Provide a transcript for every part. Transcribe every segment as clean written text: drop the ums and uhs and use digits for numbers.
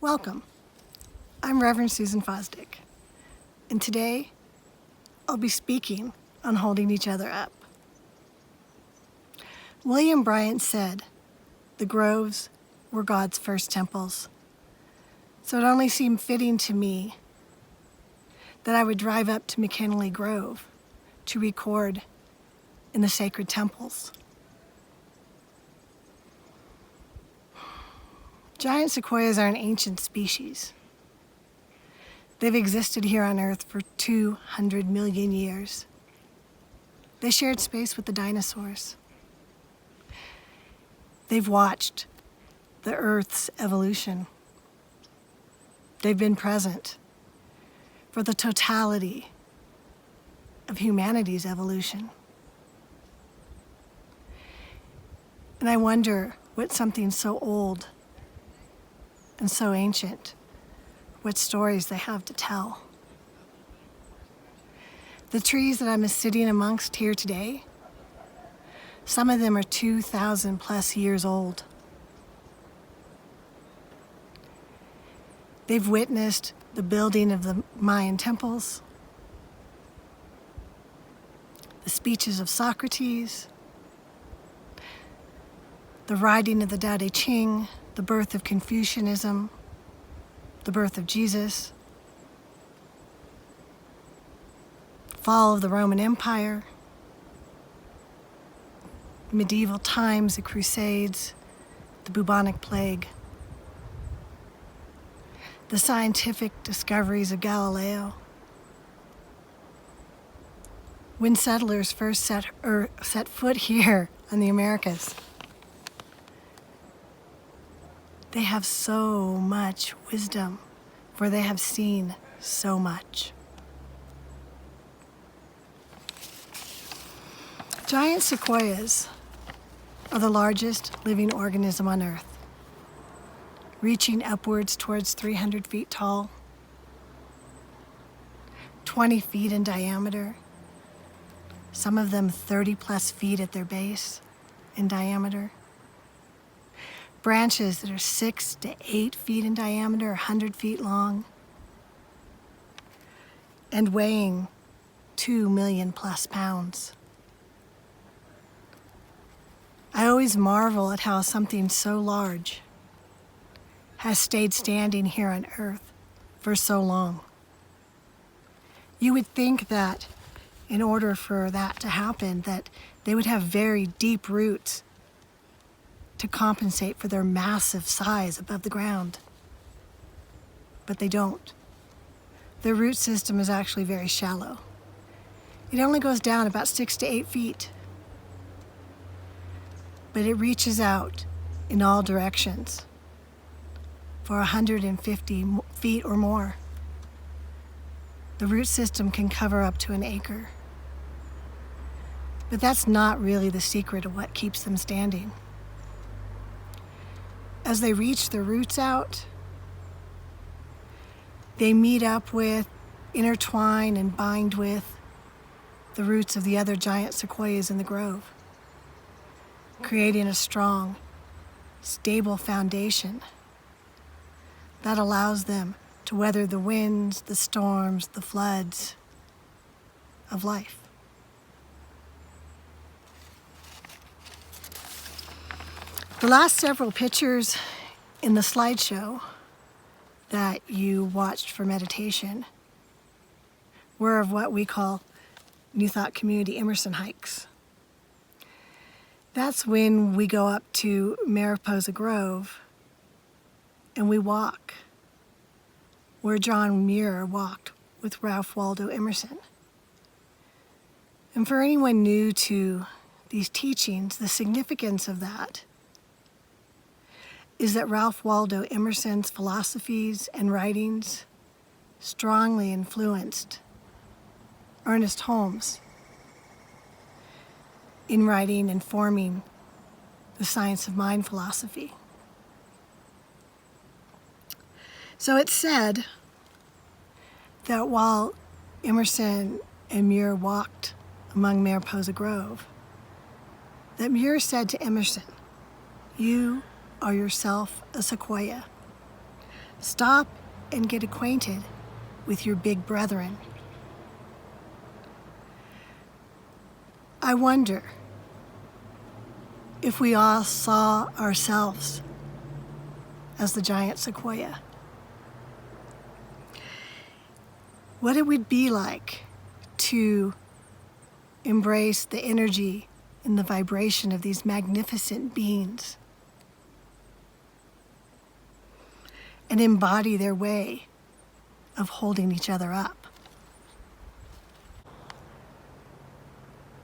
Welcome. I'm Reverend Susan Fosdick, and today I'll be speaking on holding each other up. William Bryant said the groves were God's first temples, so it only seemed fitting to me that I would drive up to McKinley Grove to record in the sacred temples. Giant sequoias are an ancient species. They've existed here on Earth for 200 million years. They shared space with the dinosaurs. They've watched the Earth's evolution. They've been present for the totality of humanity's evolution. And I wonder what something so old and so ancient, what stories they have to tell. The trees that I'm sitting amongst here today, some of them are 2,000 plus years old. They've witnessed the building of the Mayan temples, the speeches of Socrates, the writing of the Tao Te Ching, the birth of Confucianism, the birth of Jesus, fall of the Roman Empire, medieval times, the Crusades, the bubonic plague, the scientific discoveries of Galileo. When settlers first set foot here on the Americas, they have so much wisdom, for they have seen so much. Giant sequoias are the largest living organism on Earth, reaching upwards towards 300 feet tall, 20 feet in diameter, some of them 30 plus feet at their base in diameter. Branches that are 6 to 8 feet in diameter, 100 feet long, and weighing 2 million plus pounds. I always marvel at how something so large has stayed standing here on Earth for so long. You would think that in order for that to happen, that they would have very deep roots to compensate for their massive size above the ground. But they don't. Their root system is actually very shallow. It only goes down about 6 to 8 feet, but it reaches out in all directions for 150 feet or more. The root system can cover up to an acre. But that's not really the secret of what keeps them standing. As they reach the roots out, they meet up with, intertwine, and bind with the roots of the other giant sequoias in the grove, creating a strong, stable foundation that allows them to weather the winds, the storms, the floods of life. The last several pictures in the slideshow that you watched for meditation were of what we call New Thought Community Emerson hikes. That's when we go up to Mariposa Grove and we walk where John Muir walked with Ralph Waldo Emerson. And for anyone new to these teachings, the significance of that is that Ralph Waldo Emerson's philosophies and writings strongly influenced Ernest Holmes in writing and forming the science of mind philosophy. So it's said that while Emerson and Muir walked among Mariposa Grove, that Muir said to Emerson, "You are yourself a sequoia. Stop and get acquainted with your big brethren. I wonder if we all saw ourselves as the giant sequoia, what it would be like to embrace the energy and the vibration of these magnificent beings and embody their way of holding each other up.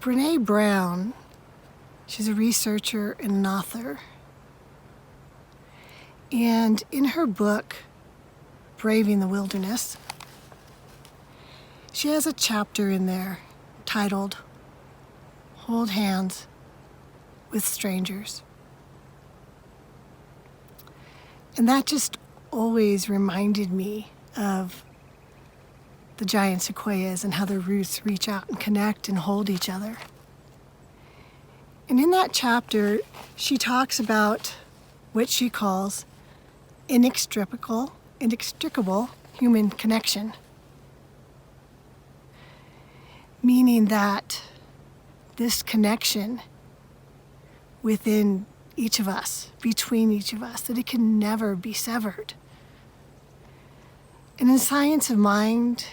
Brené Brown, she's a researcher and an author. And in her book, Braving the Wilderness, she has a chapter in there titled, Hold Hands with Strangers. And that just always reminded me of the giant sequoias and how their roots reach out and connect and hold each other. And in that chapter, she talks about what she calls inextricable human connection. Meaning that this connection within each of us, between each of us, that it can never be severed. And in science of mind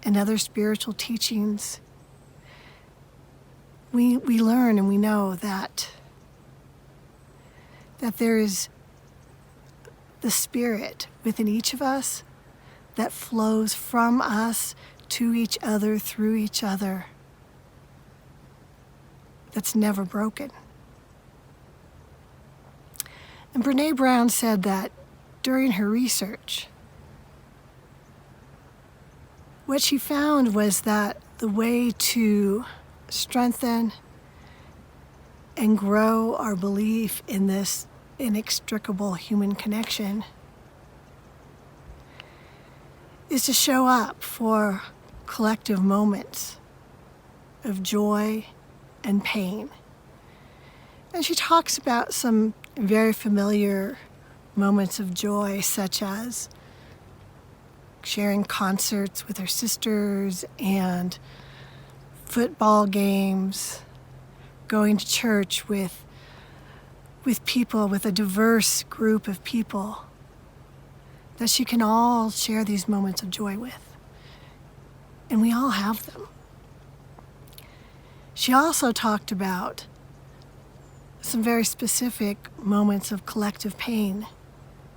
and other spiritual teachings, we learn and we know that there is the spirit within each of us that flows from us to each other, through each other, that's never broken. And Brené Brown said that during her research, what she found was that the way to strengthen and grow our belief in this inextricable human connection is to show up for collective moments of joy and pain. And she talks about some very familiar moments of joy, such as sharing concerts with her sisters and football games, going to church with people, with a diverse group of people that she can all share these moments of joy with. And we all have them. She also talked about some very specific moments of collective pain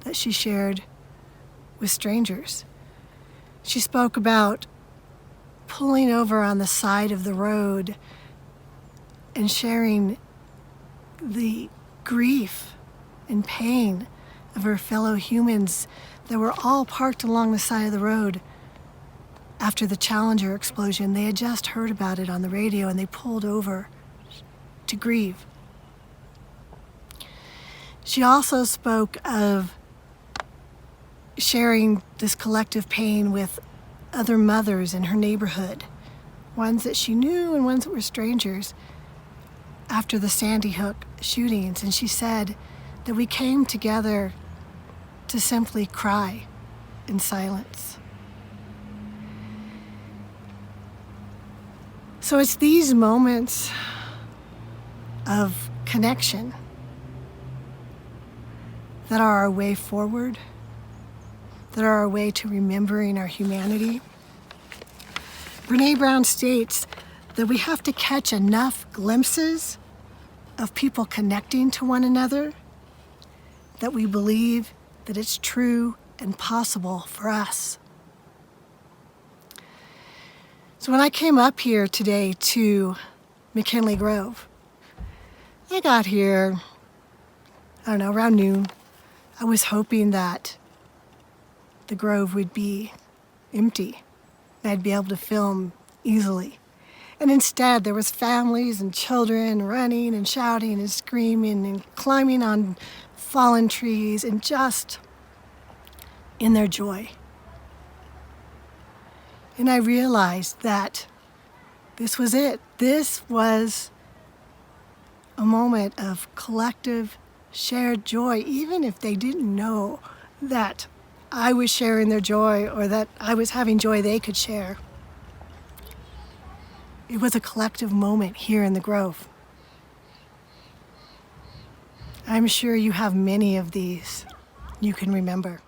that she shared with strangers. She spoke about pulling over on the side of the road and sharing the grief and pain of her fellow humans that were all parked along the side of the road after the Challenger explosion. They had just heard about it on the radio and they pulled over to grieve. She also spoke of sharing this collective pain with other mothers in her neighborhood, ones that she knew and ones that were strangers, after the Sandy Hook shootings. And she said that we came together to simply cry in silence. So it's these moments of connection that are our way forward, that are our way to remembering our humanity. Brené Brown states that we have to catch enough glimpses of people connecting to one another that we believe that it's true and possible for us. So when I came up here today to McKinley Grove, I got here, I don't know, around noon. I was hoping that the Grove would be empty and I'd be able to film easily. And instead, there was families and children running and shouting and screaming and climbing on fallen trees and just in their joy. And I realized that this was it. This was a moment of collective shared joy, even if they didn't know that I was sharing their joy or that I was having joy they could share. It was a collective moment here in the Grove. I'm sure you have many of these you can remember.